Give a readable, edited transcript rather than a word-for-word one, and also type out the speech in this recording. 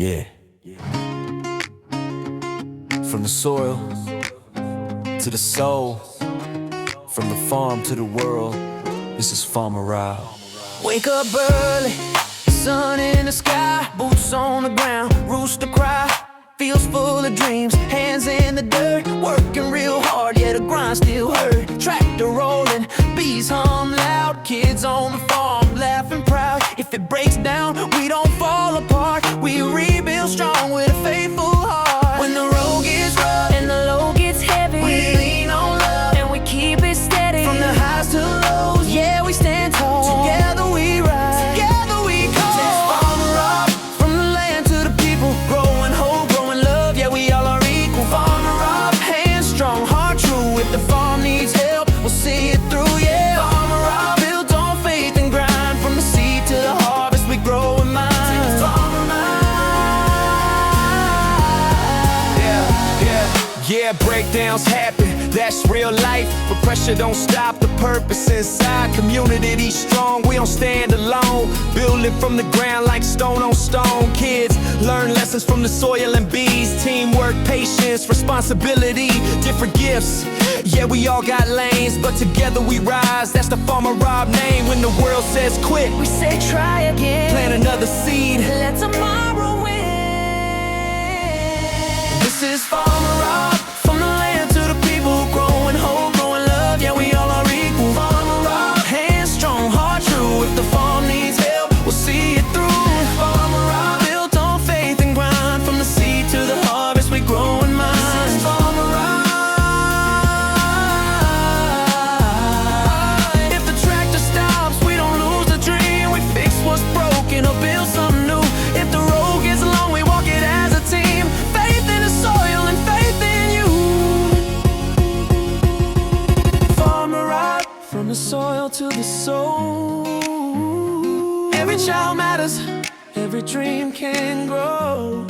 Yeah. From the soil to the soul, from the farm to the world, this is Farmer Rob. Wake up early, sun in the sky, boots on the ground, rooster cry, fields full of dreams, hands in the dirt, working real hard, yeah, the grind still hurt. Tractor rolling, bees hum loud, kids on the farm laughing proud. If it breaks down, we don't fall apart, we rebuild strong with a faithful heart. When the road gets rough and the load gets heavy, we lean on love and we keep it steady. From the highs to the lows, yeah, we stand tall. Together we rise, together we go. It's Farmer Rob, from the land to the people, growing hope, growing love, yeah, we all are equal. Farmer Rob, hands strong, heart true. If the farm needs help, we'll see it through, yeah. Farmer Rob, built on faith and grind, from the seed to the harvest, we grow in mind. Yeah, breakdowns happen, that's real life, but pressure don't stop the purpose inside. Community strong, we don't stand alone, building from the ground like stone on stone. Kids learn lessons from the soil and bees, teamwork, patience, responsibility, different gifts. Yeah, we all got lanes, but together we rise, that's the Farmer Rob name. When the world says quit, We say try again, plant another seed. let tomorrow win. This is Farmer Rob, from the land to the people, growing hope, growing love, yeah, we all are equal. Farmer Rob, hands strong, heart true. If the farm needs help, we'll see it through. Farmer Rob, built on faith and grind, from the seed to the harvest, we grow in mind. This is Farmer Rob. If the tractor stops, we don't lose the dream, we fix what's broken or build something new. If the road gets long, we walk it as a team. Faith in the soil and faith in you. Farmer Rob, from the soil to the soul. Every child matters, every dream can grow.